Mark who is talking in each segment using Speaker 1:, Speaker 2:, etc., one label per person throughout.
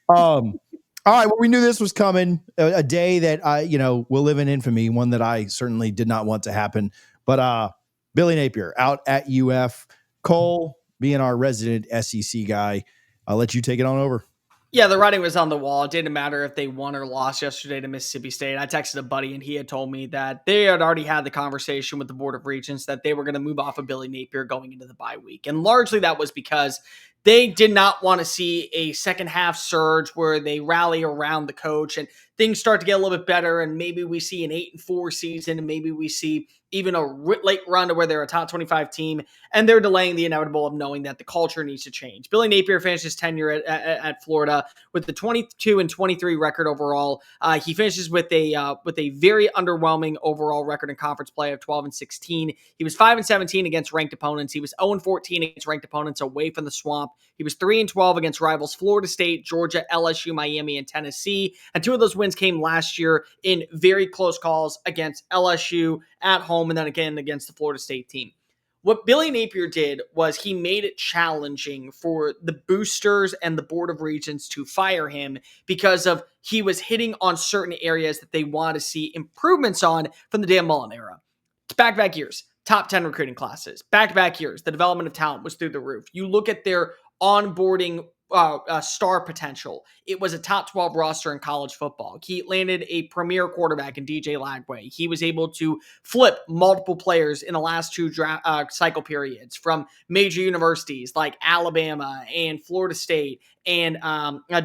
Speaker 1: Um, all right. Well, we knew this was coming. A day that will live in infamy. One that I certainly did not want to happen. But Billy Napier out at UF. Cole, being our resident SEC guy, I'll let you take it on over.
Speaker 2: Yeah, the writing was on the wall. It didn't matter if they won or lost yesterday to Mississippi State. I texted a buddy and he had told me that they had already had the conversation with the Board of Regents that they were going to move off of Billy Napier going into the bye week. And largely that was because they did not want to see a second half surge where they rally around the coach and things start to get a little bit better. And maybe we see an 8-4 season and maybe we see even a late run to where they're a top 25 team, and they're delaying the inevitable of knowing that the culture needs to change. Billy Napier finished his tenure at Florida with the 22-23 record overall. He finishes with a very underwhelming overall record in conference play of 12-16. He was 5-17 against ranked opponents. He was 0-14 against ranked opponents away from the swamp. He was 3-12 against rivals Florida State, Georgia, LSU, Miami, and Tennessee. And two of those wins came last year in very close calls against LSU at home and then again against the Florida State team. What Billy Napier did was he made it challenging for the boosters and the Board of Regents to fire him because of he was hitting on certain areas that they want to see improvements on from the Dan Mullen era. It's back-to-back years, top 10 recruiting classes. Back-to-back years, the development of talent was through the roof. You look at their onboarding star potential. It was a top 12 roster in college football. He landed a premier quarterback in DJ Lagway. He was able to flip multiple players in the last two cycle periods from major universities like Alabama and Florida State and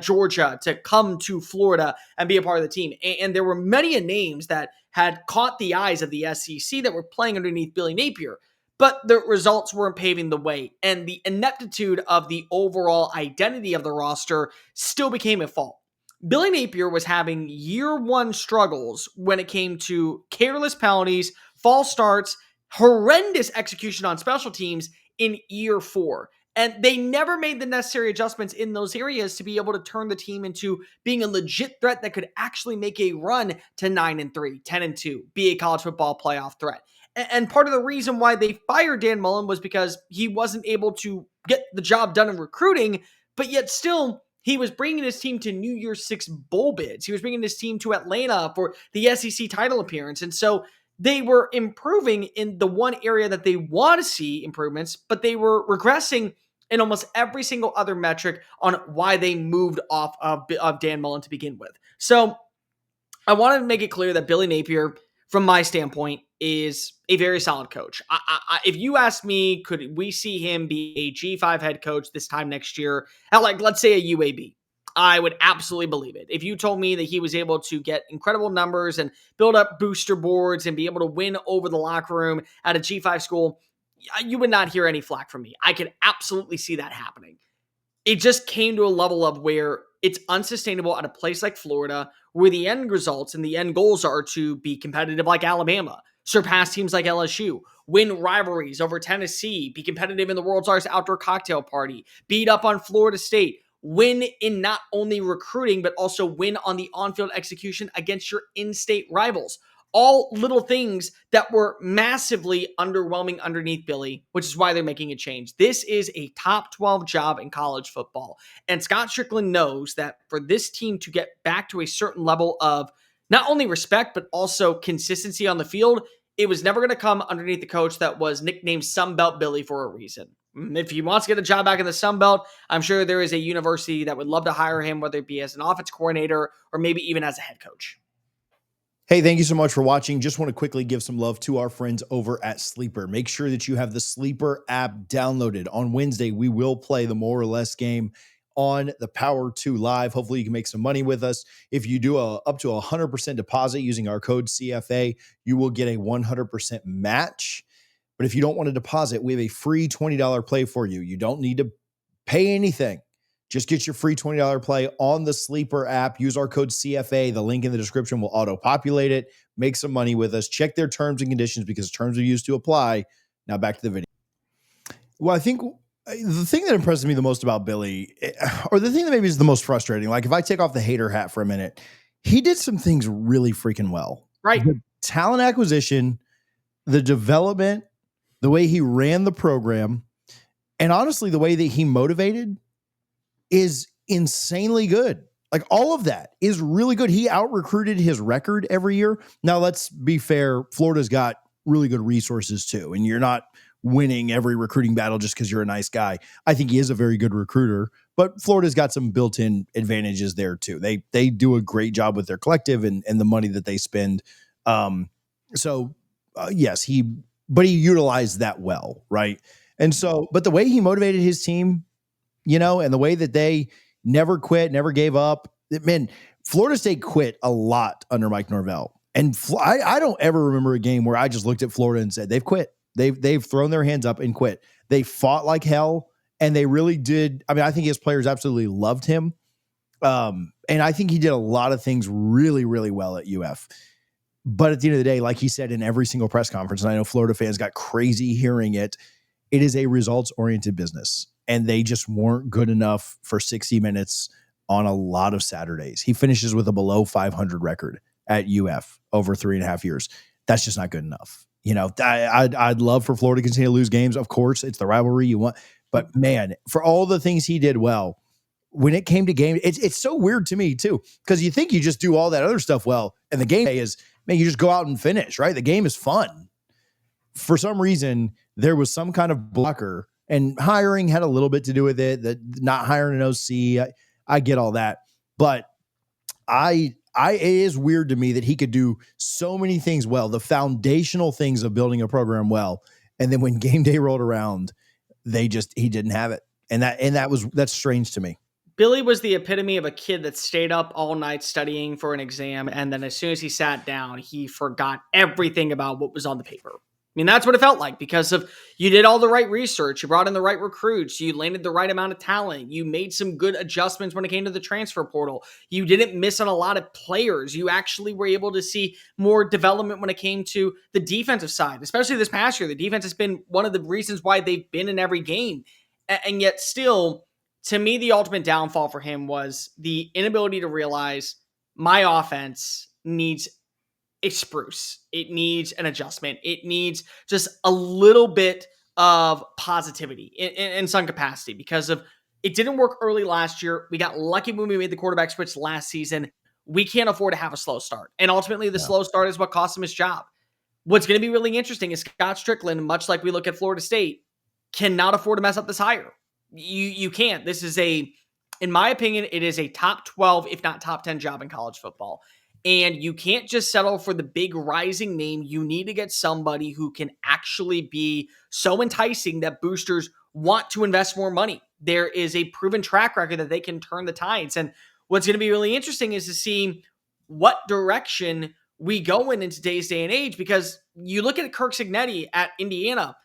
Speaker 2: Georgia to come to Florida and be a part of the team. And there were many names that had caught the eyes of the SEC that were playing underneath Billy Napier. But the results weren't paving the way, and the ineptitude of the overall identity of the roster still became at fault. Billy Napier was having year one struggles when it came to careless penalties, false starts, horrendous execution on special teams in year four. And they never made the necessary adjustments in those areas to be able to turn the team into being a legit threat that could actually make a run to 9-3, 10-2, be a college football playoff threat. And part of the reason why they fired Dan Mullen was because he wasn't able to get the job done in recruiting, but yet still he was bringing his team to New Year's Six bowl bids. He was bringing his team to Atlanta for the SEC title appearance. And so they were improving in the one area that they want to see improvements, but they were regressing in almost every single other metric on why they moved off of Dan Mullen to begin with. So I wanted to make it clear that Billy Napier, from my standpoint, is a very solid coach. If you asked me, could we see him be a G5 head coach this time next year at, like, let's say a UAB? I would absolutely believe it. If you told me that he was able to get incredible numbers and build up booster boards and be able to win over the locker room at a G5 school, you would not hear any flack from me. I could absolutely see that happening. It just came to a level of where it's unsustainable at a place like Florida, where the end results and the end goals are to be competitive like Alabama, surpass teams like LSU, win rivalries over Tennessee, be competitive in the world's largest outdoor cocktail party, beat up on Florida State, win in not only recruiting, but also win on the on-field execution against your in-state rivals. All little things that were massively underwhelming underneath Billy, which is why they're making a change. This is a top 12 job in college football. And Scott Strickland knows that for this team to get back to a certain level of not only respect, but also consistency on the field, it was never going to come underneath the coach that was nicknamed Sunbelt Billy for a reason. If he wants to get a job back in the Sun Belt, I'm sure there is a university that would love to hire him, whether it be as an offense coordinator or maybe even as a head coach.
Speaker 1: Hey, thank you so much for watching. Just want to quickly give some love to our friends over at Sleeper. Make sure that you have the Sleeper app downloaded. On Wednesday, we will play the More or Less game on the Power 2 Live. Hopefully, you can make some money with us. If you do up to 100% deposit using our code CFA, you will get a 100% match. But if you don't want to deposit, we have a free $20 play for you. You don't need to pay anything. Just get your free $20 play on the Sleeper app. Use our code CFA. The link in the description will auto-populate it. Make some money with us. Check their terms and conditions because terms are used to apply. Now back to the video. Well, I think the thing that impresses me the most about Billy, or the thing that maybe is the most frustrating, like if I take off the hater hat for a minute, he did some things really freaking well.
Speaker 2: Right.
Speaker 1: The talent acquisition, the development, the way he ran the program, and honestly, the way that he motivated is insanely good. Like all of that is really good. He out recruited his record every year. Now, let's be fair. Florida's got really good resources too. And you're not winning every recruiting battle just because you're a nice guy. I think he is a very good recruiter, but Florida's got some built-in advantages there too. They do a great job with their collective and the money that they spend. Yes, he utilized that well, right? And so, but the way he motivated his team, and the way that they never quit, never gave up. Man, Florida State quit a lot under Mike Norvell. And I don't ever remember a game where I just looked at Florida and said, they've quit. They've thrown their hands up and quit. They fought like hell, and they really did. I mean, I think his players absolutely loved him. And I think he did a lot of things really, really well at UF. But at the end of the day, like he said in every single press conference, and I know Florida fans got crazy hearing it, it is a results-oriented business. And they just weren't good enough for 60 minutes on a lot of Saturdays. He finishes with a below 500 record at UF over 3.5 years. That's just not good enough. I'd love for Florida to continue to lose games. Of course, it's the rivalry you want. But man, for all the things he did well, when it came to game, it's so weird to me too, because you think you just do all that other stuff well, and the game day is, man, you just go out and finish, right? The game is fun. For some reason, there was some kind of blocker. And hiring had a little bit to do with it, that not hiring an OC. I get all that. But it is weird to me that he could do so many things well, the foundational things of building a program well. And then when game day rolled around, he didn't have it. And that's strange to me.
Speaker 2: Billy was the epitome of a kid that stayed up all night studying for an exam. And then as soon as he sat down, he forgot everything about what was on the paper. I mean, that's what it felt like, because of you did all the right research. You brought in the right recruits. You landed the right amount of talent. You made some good adjustments when it came to the transfer portal. You didn't miss on a lot of players. You actually were able to see more development when it came to the defensive side, especially this past year. The defense has been one of the reasons why they've been in every game. And yet still, to me, the ultimate downfall for him was the inability to realize my offense needs a spruce. It needs an adjustment. It needs just a little bit of positivity in some capacity, because of it didn't work early last year. We got lucky when we made the quarterback switch last season. We can't afford to have a slow start. And ultimately, the slow start is what cost him his job. What's going to be really interesting is Scott Strickland, much like we look at Florida State, cannot afford to mess up this hire. You can't. This is in my opinion, it is a top 12, if not top 10 job in college football. And you can't just settle for the big rising name. You need to get somebody who can actually be so enticing that boosters want to invest more money. There is a proven track record that they can turn the tides. And what's going to be really interesting is to see what direction we go in today's day and age, because you look at Kirk Cignetti at Indiana.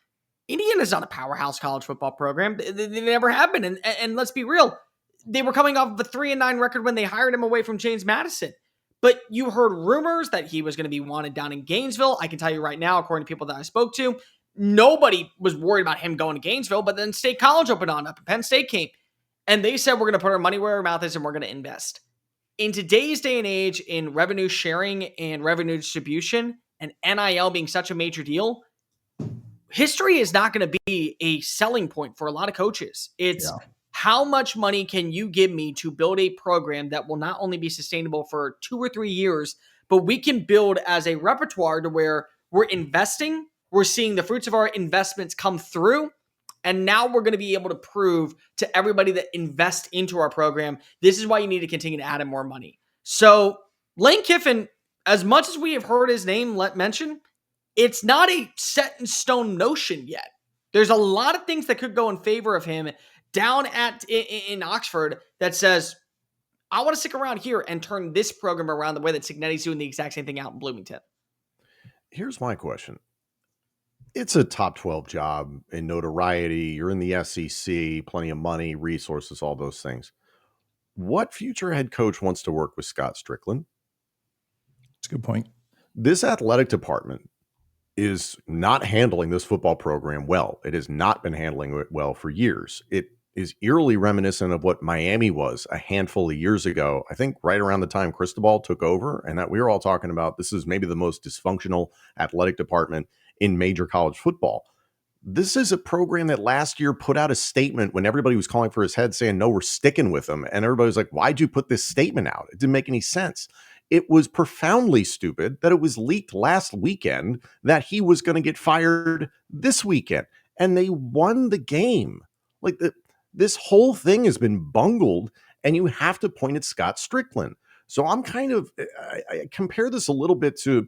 Speaker 2: Indiana's not a powerhouse college football program. They never have been. And let's be real, they were coming off of a 3-9 record when they hired him away from James Madison. But you heard rumors that he was going to be wanted down in Gainesville. I can tell you right now, according to people that I spoke to, nobody was worried about him going to Gainesville. But then State College opened on up, and Penn State came. And they said, we're going to put our money where our mouth is, and we're going to invest. In today's day and age, in revenue sharing and revenue distribution, and NIL being such a major deal, history is not going to be a selling point for a lot of coaches. It's how much money can you give me to build a program that will not only be sustainable for 2 or 3 years, but we can build as a repertoire to where we're investing, we're seeing the fruits of our investments come through, and now we're going to be able to prove to everybody that invests into our program, this is why you need to continue to add in more money. So Lane Kiffin, as much as we have heard his name mentioned, it's not a set in stone notion yet. There's a lot of things that could go in favor of him down in Oxford that says, I want to stick around here and turn this program around the way that Cignetti's doing the exact same thing out in Bloomington.
Speaker 3: Here's my question. It's a top 12 job in notoriety. You're in the SEC, plenty of money, resources, all those things. What future head coach wants to work with Scott Strickland?
Speaker 1: That's a good point.
Speaker 3: This athletic department is not handling this football program well. It has not been handling it well for years. It is eerily reminiscent of what Miami was a handful of years ago. I think right around the time Cristobal took over, and that we were all talking about this is maybe the most dysfunctional athletic department in major college football. this is a program that last year put out a statement when everybody was calling for his head saying, no, we're sticking with him. And everybody was like, why'd you put this statement out? It didn't make any sense. It was profoundly stupid that it was leaked last weekend that he was going to get fired this weekend. And they won the game. Like this whole thing has been bungled, and you have to point at Scott Strickland. So I'm I compare this a little bit to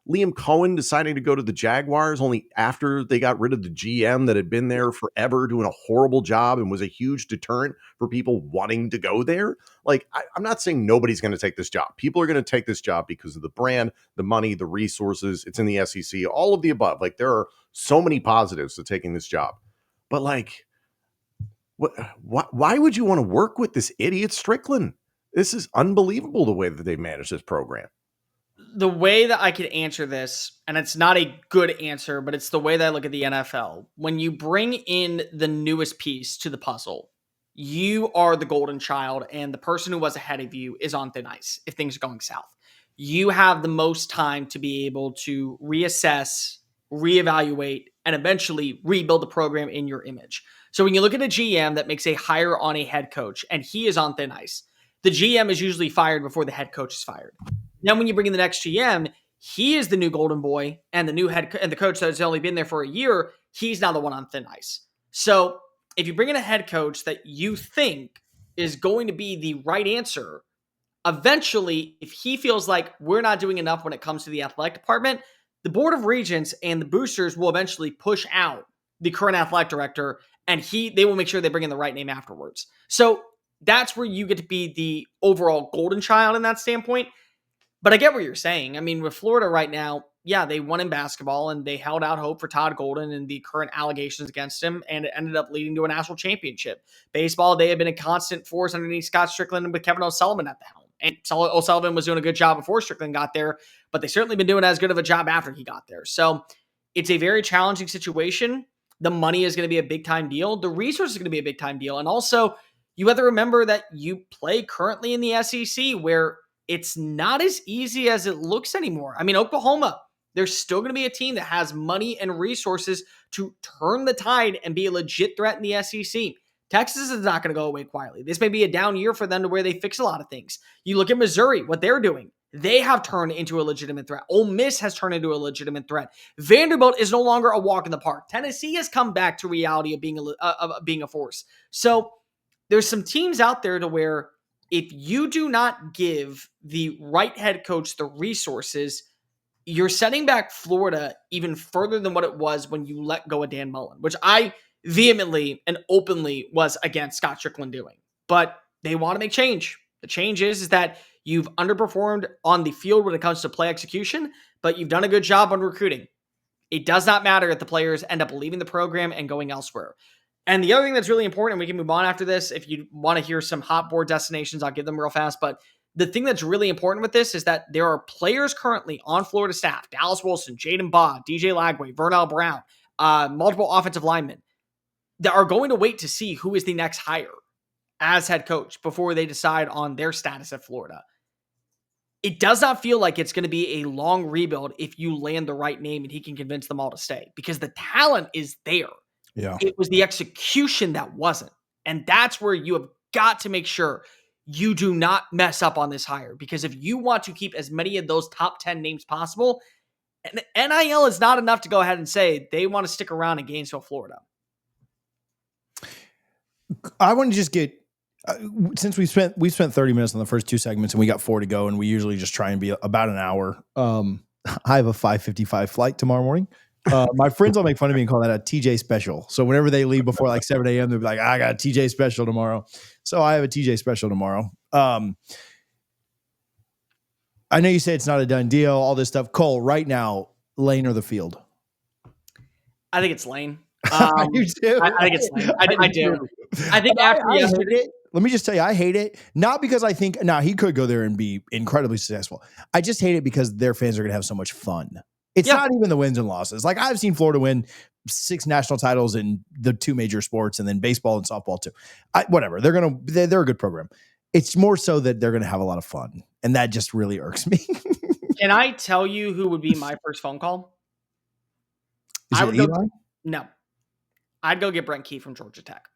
Speaker 3: Liam Cohen deciding to go to the Jaguars only after they got rid of the GM that had been there forever doing a horrible job and was a huge deterrent for people wanting to go there. Like, I'm not saying nobody's going to take this job. People are going to take this job because of the brand, the money, the resources. It's in the SEC, all of the above. Like, there are so many positives to taking this job. But like, why would you want to work with this idiot Strickland? This is unbelievable the way that they've managed this program.
Speaker 2: The way that I could answer this, and it's not a good answer, but it's the way that I look at the NFL. When you bring in the newest piece to the puzzle, you are the golden child, and the person who was ahead of you is on thin ice if things are going south. You have the most time to be able to reassess, reevaluate, and eventually rebuild the program in your image. So when you look at a GM that makes a hire on a head coach, and he is on thin ice, the GM is usually fired before the head coach is fired. Then when you bring in the next GM, he is the new golden boy, and the new and the coach that has only been there for a year, he's now the one on thin ice. So if you bring in a head coach that you think is going to be the right answer, eventually, if he feels like we're not doing enough when it comes to the athletic department, the board of regents and the boosters will eventually push out the current athletic director, and they will make sure they bring in the right name afterwards. So that's where you get to be the overall golden child in that standpoint. But I get what you're saying. I mean, with Florida right now, yeah, they won in basketball and they held out hope for Todd Golden and the current allegations against him, and it ended up leading to a national championship. Baseball, they have been a constant force underneath Scott Strickland and with Kevin O'Sullivan at the helm. And O'Sullivan was doing a good job before Strickland got there, but they certainly been doing as good of a job after he got there. So it's a very challenging situation. The money is going to be a big time deal. The resources is going to be a big time deal. And also, you have to remember that you play currently in the SEC where it's not as easy as it looks anymore. I mean, Oklahoma, there's still going to be a team that has money and resources to turn the tide and be a legit threat in the SEC. Texas is not going to go away quietly. This may be a down year for them to where they fix a lot of things. You look at Missouri, what they're doing. They have turned into a legitimate threat. Ole Miss has turned into a legitimate threat. Vanderbilt is no longer a walk in the park. Tennessee has come back to reality of being a force. So there's some teams out there to where if you do not give the right head coach the resources, you're setting back Florida even further than what it was when you let go of Dan Mullen, which I vehemently and openly was against Scott Strickland doing. But they want to make change. The change is that you've underperformed on the field when it comes to play execution, but you've done a good job on recruiting. It does not matter if the players end up leaving the program and going elsewhere. And the other thing that's really important, and we can move on after this, if you want to hear some hot board destinations, I'll give them real fast. But the thing that's really important with this is that there are players currently on Florida staff, Dallas Wilson, Jaden Baugh, DJ Lagway, Vernell Brown, multiple offensive linemen, that are going to wait to see who is the next hire as head coach before they decide on their status at Florida. It does not feel like it's going to be a long rebuild if you land the right name and he can convince them all to stay, because the talent is there.
Speaker 1: Yeah.
Speaker 2: It was the execution that wasn't. And that's where you have got to make sure you do not mess up on this hire, because if you want to keep as many of those top 10 names possible, and NIL is not enough to go ahead and say they want to stick around in Gainesville, Florida.
Speaker 1: I want to just get, since we spent 30 minutes on the first two segments and we got 4 to go, and we usually just try and be about an hour. I have a 5:55 flight tomorrow morning. My friends will make fun of me and call that a TJ special. So whenever they leave before like 7 a.m., they'll be like, I got a TJ special tomorrow. So I have a TJ special tomorrow. I know you say it's not a done deal, all this stuff. Cole, right now, lane or the field?
Speaker 2: I think it's Lane.
Speaker 1: I do too.
Speaker 2: I think it's Lane. I do. I think after yesterday.
Speaker 1: Let me just tell you, I hate it. Not because I think, he could go there and be incredibly successful. I just hate it because their fans are going to have so much fun. It's not even the wins and losses. Like, I've seen Florida win 6 national titles in the 2 major sports, and then baseball and softball too. Whatever. They're a good program. It's more so that they're going to have a lot of fun. And that just really irks me.
Speaker 2: Can I tell you who would be my first phone call?
Speaker 1: Is it Eli?
Speaker 2: No. I'd go get Brent Key from Georgia Tech.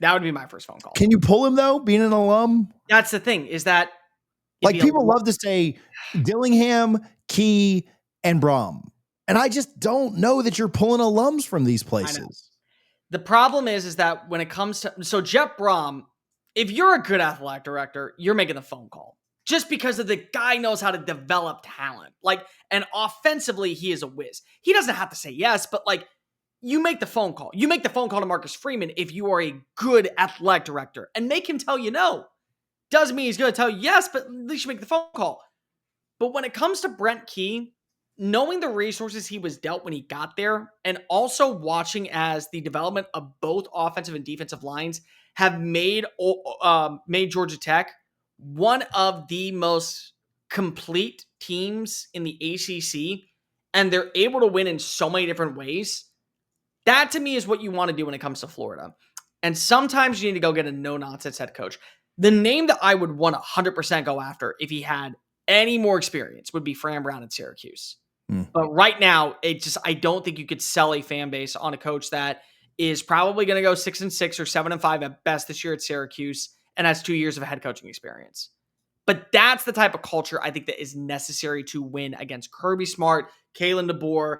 Speaker 2: That would be my first phone call.
Speaker 1: Can you pull him though, being an alum?
Speaker 2: That's the thing, is that
Speaker 1: like people love to say Dillingham, Key, and Brom. And I just don't know that you're pulling alums from these places.
Speaker 2: The problem is that when it comes to, so Jeff Brom, if you're a good athletic director, you're making the phone call just because of the guy knows how to develop talent. Like, and offensively, he is a whiz. He doesn't have to say yes, but like, you make the phone call. You make the phone call to Marcus Freeman if you are a good athletic director and make him tell you no. Doesn't mean he's going to tell you yes, but at least you make the phone call. But when it comes to Brent Key, knowing the resources he was dealt when he got there, and also watching as the development of both offensive and defensive lines have made Georgia Tech one of the most complete teams in the ACC, and they're able to win in so many different ways. That to me is what you want to do when it comes to Florida. And sometimes you need to go get a no-nonsense head coach. The name that I would want to 100% go after if he had any more experience would be Fran Brown at Syracuse. But right now, I don't think you could sell a fan base on a coach that is probably going to go 6-6 or 7-5 at best this year at Syracuse and has 2 years of head coaching experience. But that's the type of culture I think that is necessary to win against Kirby Smart, Kalen DeBoer,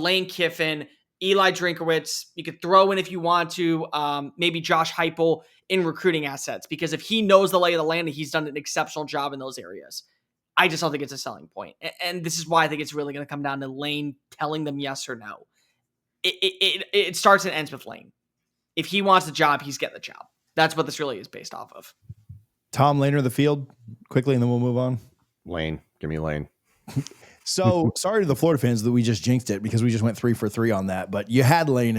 Speaker 2: Lane Kiffin, Eli Drinkowitz. You could throw in, if you want to, maybe Josh Heupel in recruiting assets, because if he knows the lay of the land, he's done an exceptional job in those areas. I just don't think it's a selling point. And this is why I think it's really going to come down to Lane telling them yes or no. It starts and ends with Lane. If he wants the job, he's getting the job. That's what this really is based off of.
Speaker 1: Tom, Lane or the field? Quickly, and then we'll move on.
Speaker 3: Lane. Give me Lane.
Speaker 1: So sorry to the Florida fans that we just jinxed it because we just went 3 for 3 on that. But you had Lane